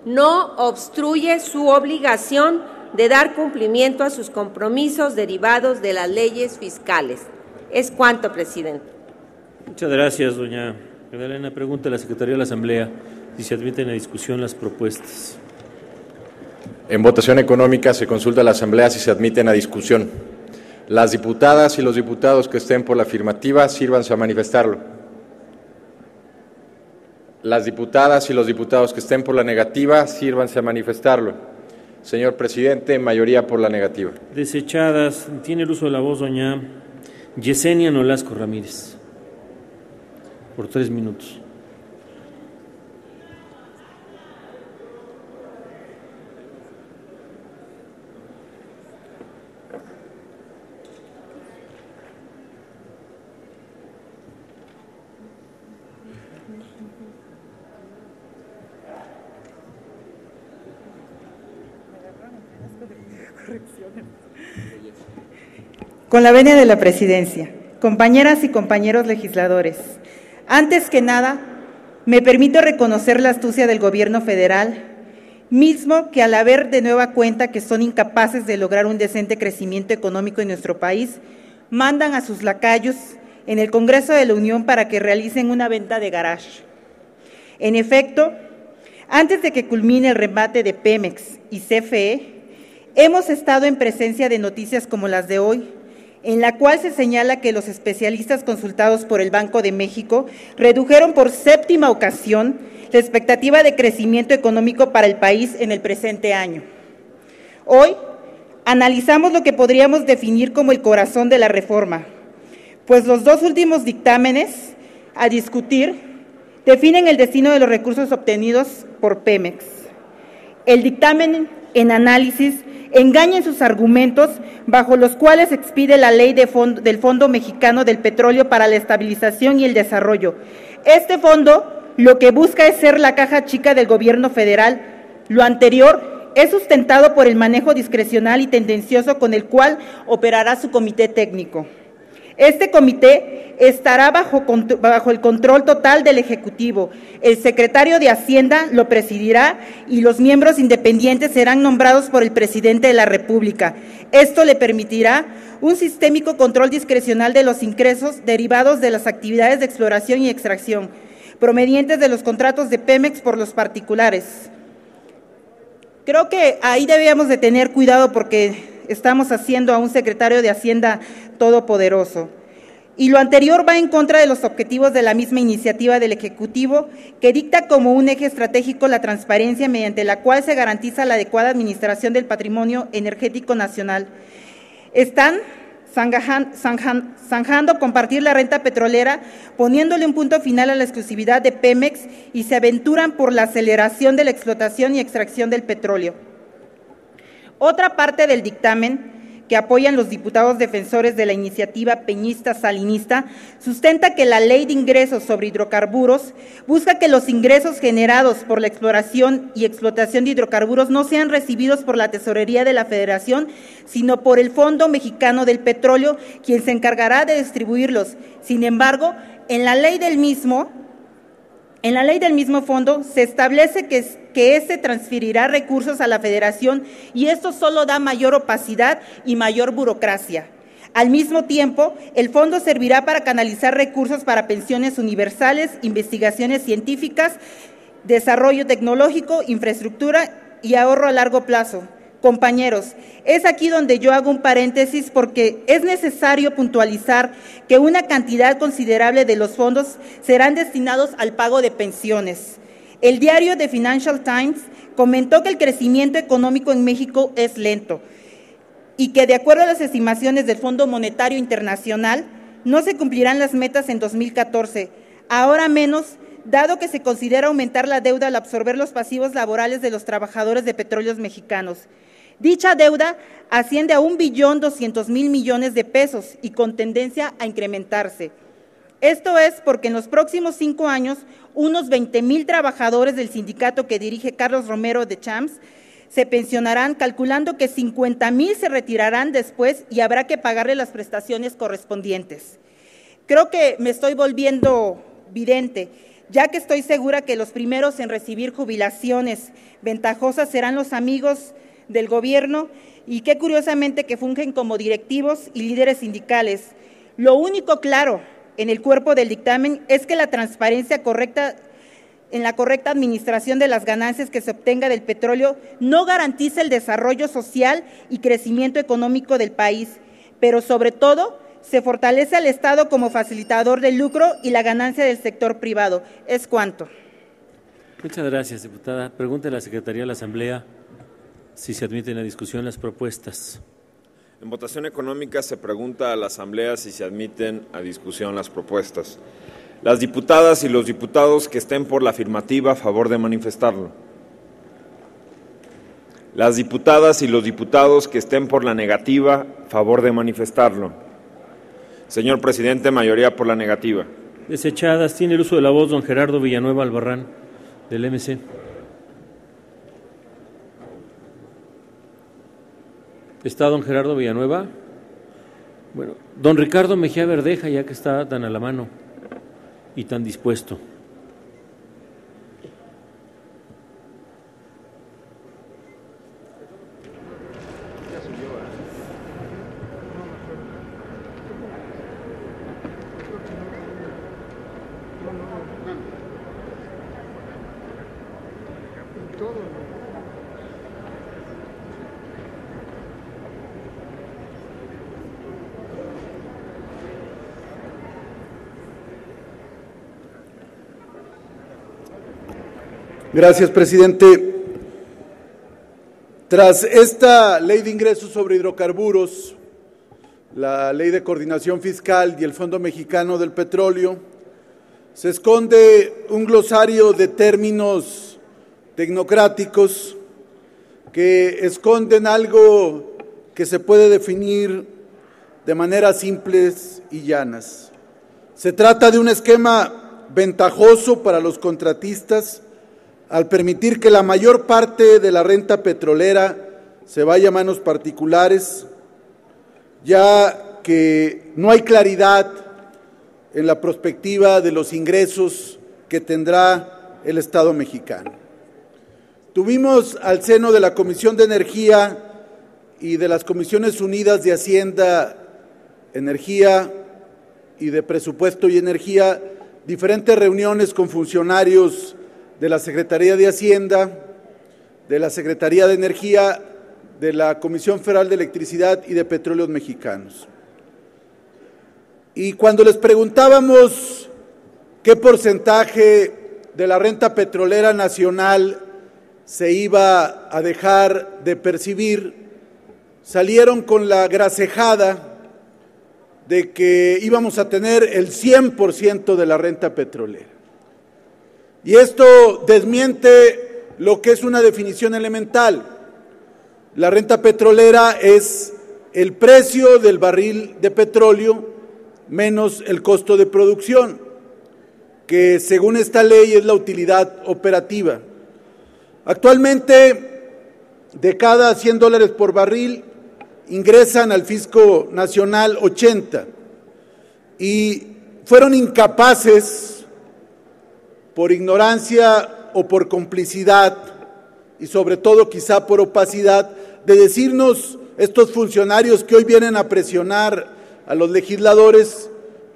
no obstruye su obligación de dar cumplimiento a sus compromisos derivados de las leyes fiscales. Es cuanto, presidente. Muchas gracias, doña Magdalena. Pregunta a la Secretaría de la Asamblea si se admiten a discusión las propuestas. En votación económica se consulta a la Asamblea si se admiten a discusión. Las diputadas y los diputados que estén por la afirmativa, sírvanse a manifestarlo. Las diputadas y los diputados que estén por la negativa, sírvanse a manifestarlo. Señor presidente, mayoría por la negativa. Desechadas. Tiene el uso de la voz doña Yesenia Nolasco Ramírez. Por 3 minutos. Con la venia de la Presidencia, compañeras y compañeros legisladores, antes que nada, me permito reconocer la astucia del Gobierno federal, mismo que al haber de nueva cuenta que son incapaces de lograr un decente crecimiento económico en nuestro país, mandan a sus lacayos en el Congreso de la Unión para que realicen una venta de garage. En efecto, antes de que culmine el remate de Pemex y CFE, hemos estado en presencia de noticias como las de hoy, en la cual se señala que los especialistas consultados por el Banco de México redujeron por 7ª ocasión la expectativa de crecimiento económico para el país en el presente año. Hoy analizamos lo que podríamos definir como el corazón de la reforma, pues los 2 últimos dictámenes a discutir definen el destino de los recursos obtenidos por Pemex. El dictamen en análisis engaña en sus argumentos bajo los cuales expide la ley del Fondo Mexicano del Petróleo para la Estabilización y el Desarrollo. Este fondo lo que busca es ser la caja chica del Gobierno federal. Lo anterior es sustentado por el manejo discrecional y tendencioso con el cual operará su comité técnico. Este comité estará bajo el control total del Ejecutivo. El secretario de Hacienda lo presidirá y los miembros independientes serán nombrados por el presidente de la República. Esto le permitirá un sistémico control discrecional de los ingresos derivados de las actividades de exploración y extracción, provenientes de los contratos de Pemex por los particulares. Creo que ahí debíamos de tener cuidado porque estamos haciendo a un secretario de Hacienda todopoderoso. Y lo anterior va en contra de los objetivos de la misma iniciativa del Ejecutivo, que dicta como un eje estratégico la transparencia mediante la cual se garantiza la adecuada administración del patrimonio energético nacional. Están zanjando compartir la renta petrolera, poniéndole un punto final a la exclusividad de Pemex y se aventuran por la aceleración de la explotación y extracción del petróleo. Otra parte del dictamen que apoyan los diputados defensores de la iniciativa peñista-salinista sustenta que la Ley de Ingresos sobre Hidrocarburos busca que los ingresos generados por la exploración y explotación de hidrocarburos no sean recibidos por la Tesorería de la Federación, sino por el Fondo Mexicano del Petróleo, quien se encargará de distribuirlos. Sin embargo, en la ley del mismo fondo se establece que éste transferirá recursos a la Federación y esto solo da mayor opacidad y mayor burocracia. Al mismo tiempo, el fondo servirá para canalizar recursos para pensiones universales, investigaciones científicas, desarrollo tecnológico, infraestructura y ahorro a largo plazo. Compañeros, es aquí donde yo hago un paréntesis porque es necesario puntualizar que una cantidad considerable de los fondos serán destinados al pago de pensiones. El diario The Financial Times comentó que el crecimiento económico en México es lento y que de acuerdo a las estimaciones del Fondo Monetario Internacional no se cumplirán las metas en 2014, ahora menos, dado que se considera aumentar la deuda al absorber los pasivos laborales de los trabajadores de petróleos mexicanos. Dicha deuda asciende a 1.200.000 millones de pesos y con tendencia a incrementarse. Esto es porque en los próximos 5 años, unos 20,000 trabajadores del sindicato que dirige Carlos Romero de Champs se pensionarán, calculando que 50,000 se retirarán después y habrá que pagarle las prestaciones correspondientes. Creo que me estoy volviendo vidente, ya que estoy segura que los primeros en recibir jubilaciones ventajosas serán los amigos del gobierno y que curiosamente que fungen como directivos y líderes sindicales. Lo único claro en el cuerpo del dictamen es que la transparencia correcta en la correcta administración de las ganancias que se obtenga del petróleo no garantiza el desarrollo social y crecimiento económico del país, pero sobre todo se fortalece al Estado como facilitador del lucro y la ganancia del sector privado. Es cuanto. Muchas gracias, diputada. Pregunta a la Secretaría de la Asamblea si se admiten a discusión las propuestas. En votación económica se pregunta a la Asamblea si se admiten a discusión las propuestas. Las diputadas y los diputados que estén por la afirmativa, a favor de manifestarlo. Las diputadas y los diputados que estén por la negativa, a favor de manifestarlo. Señor presidente, mayoría por la negativa. Desechadas. Tiene el uso de la voz don Gerardo Villanueva Albarrán, del MC. ¿Está don Gerardo Villanueva? Bueno, don Ricardo Mejía Verdeja, ya que está tan a la mano y tan dispuesto. Gracias, presidente. Tras esta ley de ingresos sobre hidrocarburos, la ley de coordinación fiscal y el Fondo Mexicano del Petróleo, se esconde un glosario de términos tecnocráticos que esconden algo que se puede definir de maneras simples y llanas. Se trata de un esquema ventajoso para los contratistas al permitir que la mayor parte de la renta petrolera se vaya a manos particulares, ya que no hay claridad en la perspectiva de los ingresos que tendrá el Estado mexicano. Tuvimos al seno de la Comisión de Energía y de las Comisiones Unidas de Hacienda, Energía y de Presupuesto y Energía diferentes reuniones con funcionarios de la Secretaría de Hacienda, de la Secretaría de Energía, de la Comisión Federal de Electricidad y de Petróleos Mexicanos. Y cuando les preguntábamos qué porcentaje de la renta petrolera nacional se iba a dejar de percibir, salieron con la gracejada de que íbamos a tener el 100% de la renta petrolera. Y esto desmiente lo que es una definición elemental. La renta petrolera es el precio del barril de petróleo menos el costo de producción, que según esta ley es la utilidad operativa. Actualmente, de cada $100 por barril, ingresan al fisco nacional 80 y fueron incapaces, por ignorancia o por complicidad, y sobre todo quizá por opacidad, de decirnos estos funcionarios que hoy vienen a presionar a los legisladores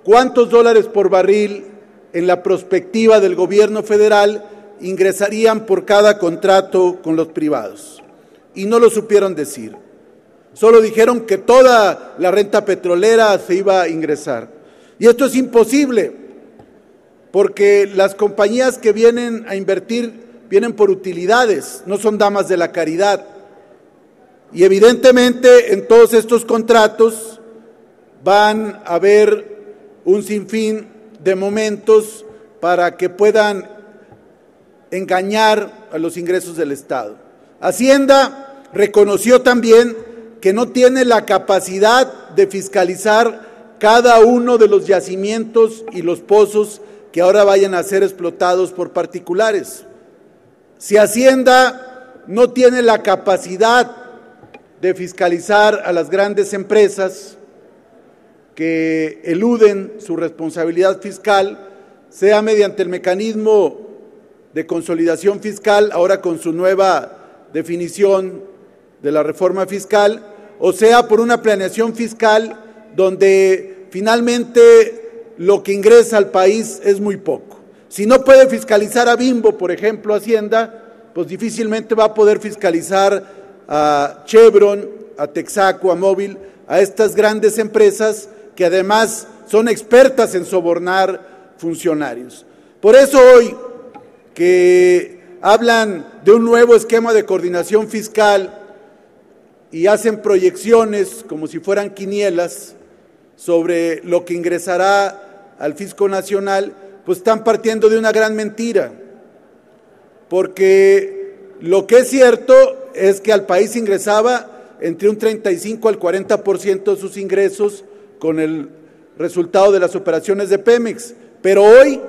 cuántos dólares por barril en la perspectiva del gobierno federal ingresarían por cada contrato con los privados. Y no lo supieron decir. Solo dijeron que toda la renta petrolera se iba a ingresar. Y esto es imposible, porque las compañías que vienen a invertir vienen por utilidades, no son damas de la caridad. Y evidentemente en todos estos contratos van a haber un sinfín de momentos para que puedan engañar a los ingresos del Estado. Hacienda reconoció también que no tiene la capacidad de fiscalizar cada uno de los yacimientos y los pozos que ahora vayan a ser explotados por particulares. Si Hacienda no tiene la capacidad de fiscalizar a las grandes empresas que eluden su responsabilidad fiscal, sea mediante el mecanismo de consolidación fiscal, ahora con su nueva definición de la reforma fiscal, o sea por una planeación fiscal donde finalmente lo que ingresa al país es muy poco. Si no puede fiscalizar a Bimbo, por ejemplo, Hacienda, pues difícilmente va a poder fiscalizar a Chevron, a Texaco, a Móvil, a estas grandes empresas que además son expertas en sobornar funcionarios. Por eso hoy que hablan de un nuevo esquema de coordinación fiscal y hacen proyecciones como si fueran quinielas sobre lo que ingresará al fisco nacional, pues están partiendo de una gran mentira, porque lo que es cierto es que al país ingresaba entre un 35 al 40% de sus ingresos con el resultado de las operaciones de Pemex, pero hoy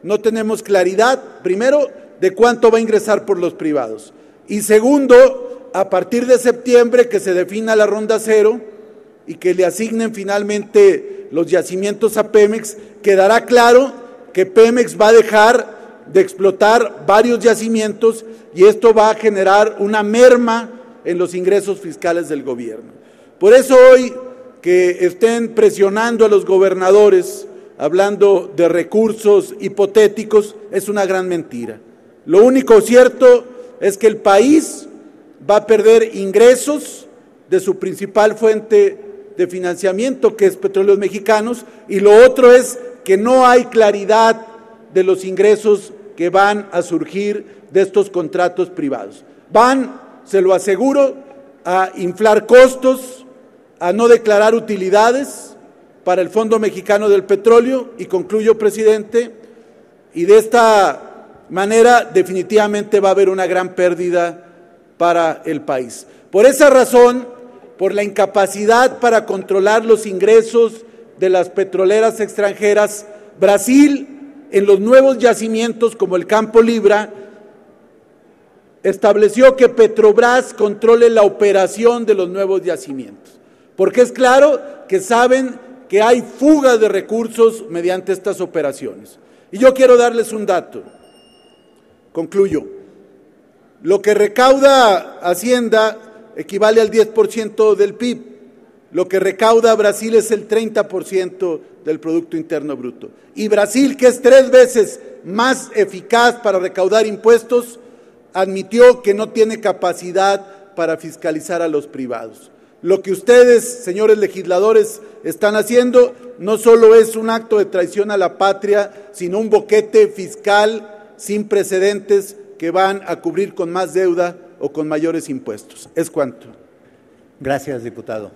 no tenemos claridad, primero, de cuánto va a ingresar por los privados, y segundo, a partir de septiembre que se defina la ronda cero y que le asignen finalmente los yacimientos a Pemex, quedará claro que Pemex va a dejar de explotar varios yacimientos y esto va a generar una merma en los ingresos fiscales del gobierno. Por eso hoy que estén presionando a los gobernadores hablando de recursos hipotéticos es una gran mentira. Lo único cierto es que el país va a perder ingresos de su principal fuente de financiamiento, que es Petróleos Mexicanos, y lo otro es que no hay claridad de los ingresos que van a surgir de estos contratos privados. Van, se lo aseguro, a inflar costos, a no declarar utilidades para el Fondo Mexicano del Petróleo, y concluyo, presidente, y de esta manera definitivamente va a haber una gran pérdida para el país. Por esa razón, por la incapacidad para controlar los ingresos de las petroleras extranjeras, Brasil, en los nuevos yacimientos como el Campo Libra, estableció que Petrobras controle la operación de los nuevos yacimientos, porque es claro que saben que hay fuga de recursos mediante estas operaciones. Y yo quiero darles un dato, concluyo. Lo que recauda Hacienda equivale al 10% del PIB, lo que recauda Brasil es el 30% del Producto Interno Bruto. Y Brasil, que es 3 veces más eficaz para recaudar impuestos, admitió que no tiene capacidad para fiscalizar a los privados. Lo que ustedes, señores legisladores, están haciendo no solo es un acto de traición a la patria, sino un boquete fiscal sin precedentes que van a cubrir con más deuda o con mayores impuestos. Es cuanto. Gracias, diputado.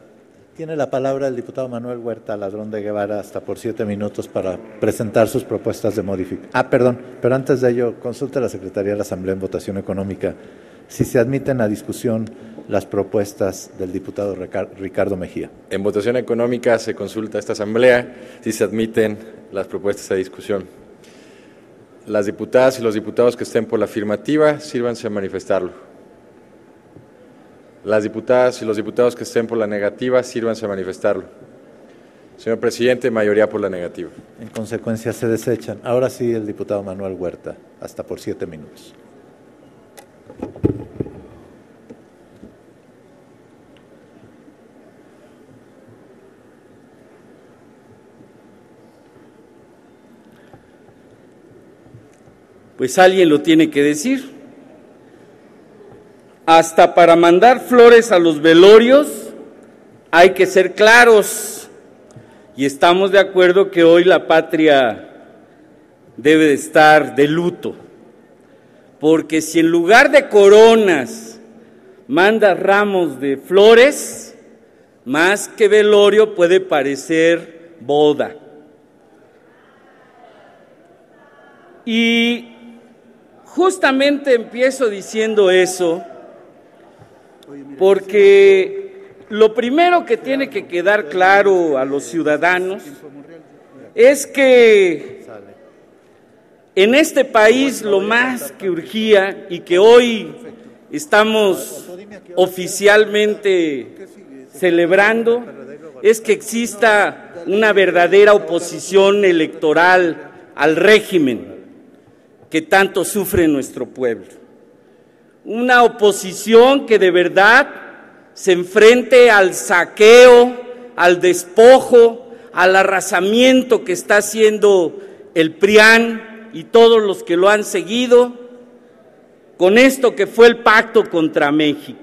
Tiene la palabra el diputado Manuel Huerta Ladrón de Guevara hasta por 7 minutos para presentar sus propuestas de modificación. Pero antes de ello, consulte a la Secretaría de la Asamblea en votación económica si se admiten a discusión las propuestas del diputado Ricardo Mejía. En votación económica se consulta a esta Asamblea si se admiten las propuestas a discusión. Las diputadas y los diputados que estén por la afirmativa, sírvanse a manifestarlo. Las diputadas y los diputados que estén por la negativa, sírvanse a manifestarlo. Señor presidente, mayoría por la negativa. En consecuencia, se desechan. Ahora sí, el diputado Manuel Huerta, hasta por 7 minutos. Pues alguien lo tiene que decir. Hasta para mandar flores a los velorios hay que ser claros, y estamos de acuerdo que hoy la patria debe de estar de luto, porque si en lugar de coronas manda ramos de flores, más que velorio puede parecer boda. Y justamente empiezo diciendo eso porque lo primero que tiene que quedar claro a los ciudadanos es que en este país lo más que urgía y que hoy estamos oficialmente celebrando es que exista una verdadera oposición electoral al régimen que tanto sufre nuestro pueblo. Una oposición que de verdad se enfrente al saqueo, al despojo, al arrasamiento que está haciendo el PRIAN y todos los que lo han seguido, con esto que fue el pacto contra México.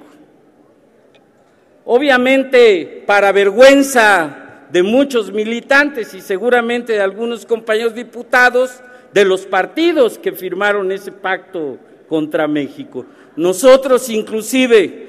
Obviamente, para vergüenza de muchos militantes y seguramente de algunos compañeros diputados de los partidos que firmaron ese pacto contra México. Nosotros inclusive